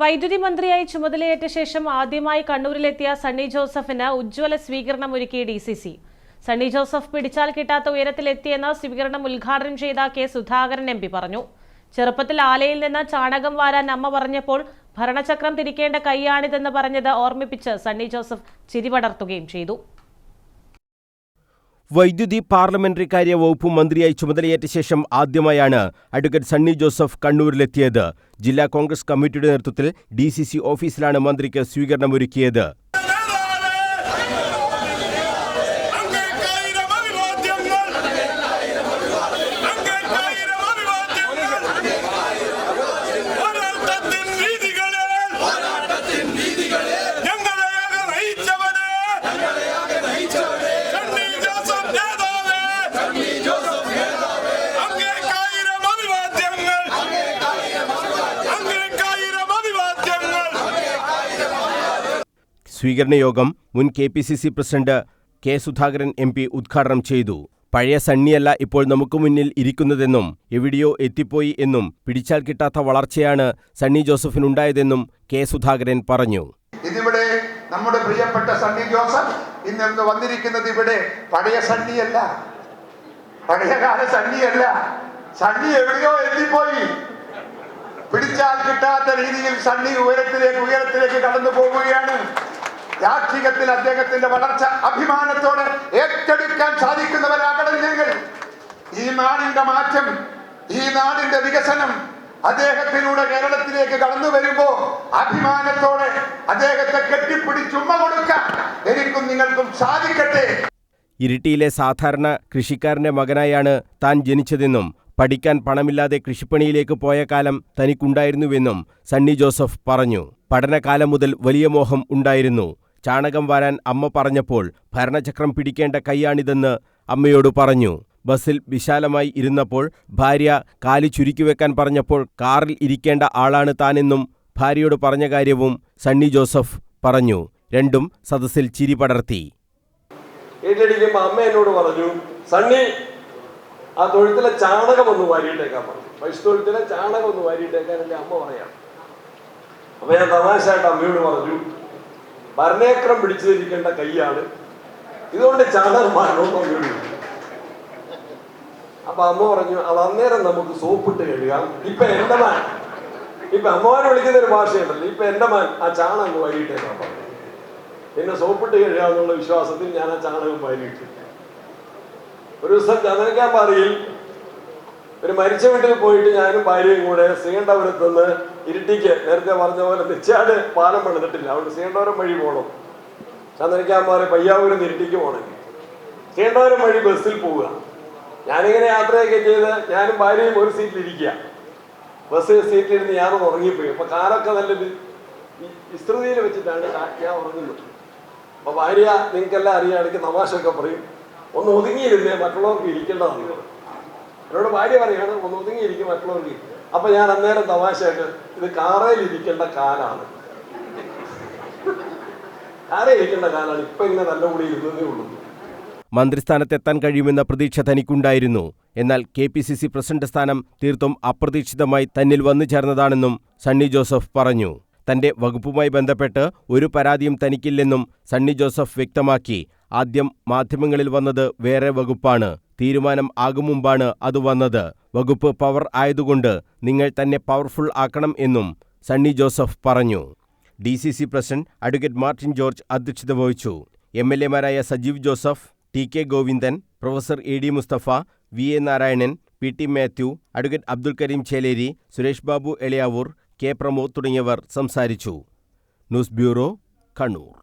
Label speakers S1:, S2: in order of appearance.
S1: വൈദ്യുതി മന്ത്രിയായി ചുമതലയേറ്റ ശേഷം ആദ്യമായി കണ്ണൂരിലെത്തിയ സണ്ണി ജോസഫിന് ഉജ്ജ്വല സ്വീകരണം ഒരുക്കി DCC. സണ്ണി ജോസഫ് പിടിച്ചാൽ കിട്ടാത്ത ഉയരത്തിലെത്തിയെന്ന് സ്വീകരണം ഉദ്ഘാടനം ചെയ്ത കെ സുധാകരൻ MP പറഞ്ഞു. ചെറുപ്പത്തിൽ ആലയിൽ നിന്ന് ചാണകം വാരാൻ അമ്മ പറഞ്ഞപ്പോൾ ഭരണചക്രം തിരിക്കേണ്ട കൈയാണിതെന്ന് പറഞ്ഞത് ഓർമ്മിപ്പിച്ച് സണ്ണി ജോസഫ് ചിരിപടർത്തുകയും ചെയ്തു.
S2: വൈദ്യുതി പാർലമെന്ററി കാര്യ വകുപ്പ് മന്ത്രിയായി ചുമതലയേറ്റ ശേഷം ആദ്യമായാണ് അഡ്വക്കേറ്റ് സണ്ണി ജോസഫ് കണ്ണൂരിലെത്തിയത്. ജില്ലാ കോൺഗ്രസ് കമ്മിറ്റിയുടെ നേതൃത്വത്തിൽ DCC ഓഫീസിലാണ് മന്ത്രിക്ക് സ്വീകരണമൊരുക്കിയത്. സ്വീകരണയോഗം മുൻ KPCC president K Sudhakaran MP ഉദ്ഘാടനം ചെയ്തു. പഴയ സണ്ണിയല്ല ഇപ്പോൾ നമുക്ക് മുന്നിൽ ഇരിക്കുന്നതെന്നും എവിടെയോ എത്തിപ്പോയി എന്നും പിടിച്ചാൽ കിട്ടാത്ത വളർച്ചയാണ് സണ്ണി ജോസഫിനുണ്ടായതെന്നും കെ സുധാകരൻ പറഞ്ഞു.
S3: ഇതിവിടെ നമ്മുടെ പ്രിയപ്പെട്ട സണ്ണി ജോസഫ് ഇന്ന് വന്നിരിക്കുന്നത് ഇവിടെ പഴയ സണ്ണിയല്ല, പഴയകാല സണ്ണിയല്ല. സണ്ണി എവിടെയോ എത്തിപ്പോയി. പിടിച്ചാൽ കിട്ടാത്ത രീതിയിൽ സണ്ണി ഉയരത്തിലേക്ക് കടന്നു പോവുകയാണ്. രാഷ്ട്രീയത്തിൽ അദ്ദേഹത്തിന്റെ വളർച്ച അഭിമാനത്തോടെ ഏറ്റെടുക്കാൻ സാധിക്കുന്നവരാകണം ഞങ്ങൾ. ഈ നാടിന്റെ മാറ്റം, ഈ നാടിന്റെ വികസനം അദ്ദേഹത്തിലൂടെ കേരളത്തിലേക്ക് കടന്നു വരുമ്പോ അഭിമാനത്തോടെ അദ്ദേഹത്തെ കെട്ടിപ്പിടിച്ചുമ്മ കൊടുക്കാൻ എനിക്കും നിങ്ങൾക്കും സാധിക്കട്ടെ.
S2: ഇരിട്ടിയിലെ സാധാരണ കൃഷിക്കാരന്റെ മകനായാണ് താൻ ജനിച്ചതെന്നും പഠിക്കാൻ പണമില്ലാതെ കൃഷിപ്പണിയിലേക്ക് പോയ കാലം തനിക്കുണ്ടായിരുന്നുവെന്നും സണ്ണി ജോസഫ് പറഞ്ഞു. പഠനകാലം മുതൽ വലിയ മോഹം ഉണ്ടായിരുന്നു. ചാണകം വാരാൻ അമ്മ പറഞ്ഞപ്പോൾ ഭരണചക്രം പിടിക്കേണ്ട കൈയാണിതെന്ന് അമ്മയോട് പറഞ്ഞു. ബസ്സിൽ വിശാലമായി ഇരുന്നപ്പോൾ ഭാര്യ കാലി ചുരുക്കിവെക്കാൻ പറഞ്ഞപ്പോൾ കാറിൽ ഇരിക്കേണ്ട ആളാണ് താനെന്നും ഭാര്യയോട് പറഞ്ഞ കാര്യവും സണ്ണി ജോസഫ് പറഞ്ഞു. രണ്ടും സദസ്സിൽ ചിരി പടർത്തി.
S4: അമ്മ എന്നോട് പറഞ്ഞു, സണ്ണി ആ തൊഴുത്തിലെ ചാണകം ഒന്ന് വാരിയിട്ടേക്കാൻ പറഞ്ഞു. പശുത്തൊഴുത്തിലെ ചാണകം ഒന്ന് വാരിയിട്ടേക്കാൻ എൻ്റെ അമ്മ പറയാം. അപ്പൊ ഞാൻ തമാശയായിട്ട് അമ്മയോട് പറഞ്ഞു, ഭരണേക്രം പിടിച്ചിരിക്കേണ്ട കൈയാണ്, ഇതുകൊണ്ട് ചാണകം മാറണമെന്ന്. അപ്പൊ അമ്മ പറഞ്ഞു, അത് അന്നേരം നമുക്ക് സോപ്പിട്ട് കഴുകാം. ഇപ്പൊ എന്റെ മാൻ, ഇപ്പൊ അമ്മമാരെ വിളിക്കുന്ന ഒരു ഭാഷയുണ്ടല്ലോ, ഇപ്പൊ എന്റെ മാൻ ആ ചാണകം വാരിയിട്ടേക്കാൻ പറഞ്ഞു. പിന്നെ സോപ്പിട്ട് കഴുകാന്നുള്ള വിശ്വാസത്തിൽ ഞാൻ ആ ചാണകം വാരിയിട്ടു. ഒരു ദിവസം ചന്ദ്രക്കാമ്പാറയിൽ ഒരു മരിച്ച വീട്ടിൽ പോയിട്ട് ഞാനും ഭാര്യയും കൂടെ ശ്രീകണ്ഠപുരത്ത് നിന്ന് ഇരിട്ടിക്ക് നേരത്തെ പറഞ്ഞ പോലെ നെച്ചാട് പാലം പണിതിട്ടില്ല, അവിടെ ശ്രീകണ്ഠപുരം വഴി പോകണം. ചന്ദ്രക്കാമ്പാറ പയ്യാവൂരിൽ ഇരിട്ടിക്ക് പോകണമെങ്കിൽ ശ്രീകണ്ഠപുരം വഴി ബസ്സിൽ പോവുക. ഞാനിങ്ങനെ യാത്രയൊക്കെ ചെയ്ത് ഞാനും ഭാര്യയും ഒരു സീറ്റിലിരിക്കുക. ബസ് സീറ്റിലിരുന്ന് ഞാനൊന്ന് ഉറങ്ങിപ്പോയി. അപ്പൊ കാലൊക്കെ നല്ല വിസ്തൃതിയിൽ വെച്ചിട്ടാണ് ഞാൻ ഉറങ്ങുന്നത്. അപ്പൊ ഭാര്യ നിങ്ങൾക്കെല്ലാം അറിയാണെങ്കിൽ തമാശയൊക്കെ പറയും, ഒന്ന് ഒതുങ്ങിയിരുന്നേ മറ്റുള്ളവർക്ക് ഇരിക്കേണ്ടതാണ്. എന്നോട് ഭാര്യ പറയാണ്, ഒന്ന് ഒതുങ്ങിയിരിക്കും മറ്റുള്ളവർക്ക്. അപ്പൊ ഞാൻ അന്നേരം തമാശയായിട്ട്, ഇത് കാറയിൽ ഇരിക്കേണ്ട കാലാണ്, കാറയിൽ ഇരിക്കേണ്ട കാലാണ്, ഇപ്പൊ ഇങ്ങനെ നല്ല കൂടി ഇരുന്നതേ ഉള്ളൂ.
S2: മന്ത്രിസ്ഥാനത്തെത്താൻ കഴിയുമെന്ന പ്രതീക്ഷ തനിക്കുണ്ടായിരുന്നു. എന്നാൽ KPCC പ്രസിഡന്റ് സ്ഥാനം തീർത്തും അപ്രതീക്ഷിതമായി തന്നിൽ വന്നു ചേർന്നതാണെന്നും സണ്ണി ജോസഫ് പറഞ്ഞു. തന്റെ വകുപ്പുമായി ബന്ധപ്പെട്ട് ഒരു പരാതിയും തനിക്കില്ലെന്നും സണ്ണി ജോസഫ് വ്യക്തമാക്കി. ആദ്യം മാധ്യമങ്ങളിൽ വന്നത് വേറെ വകുപ്പാണ്, തീരുമാനം ആകും മുമ്പാണ് അത് വന്നത്. വകുപ്പ് പവർ ആയതുകൊണ്ട് നിങ്ങൾ തന്നെ പവർഫുൾ ആക്കണം എന്നും സണ്ണി ജോസഫ് പറഞ്ഞു. DCC president advocate Martin George അധ്യക്ഷത വഹിച്ചു. MLA മാരായ Sajeev Joseph, TK Govindan, professor AD Musthafa, VA Narayanan, PT Mathew, advocate Abdul Karim Cheleri, Suresh Babu Elayavoor, K Pramod തുടങ്ങിയവർ സംസാരിച്ചു. News bureau, Kannur.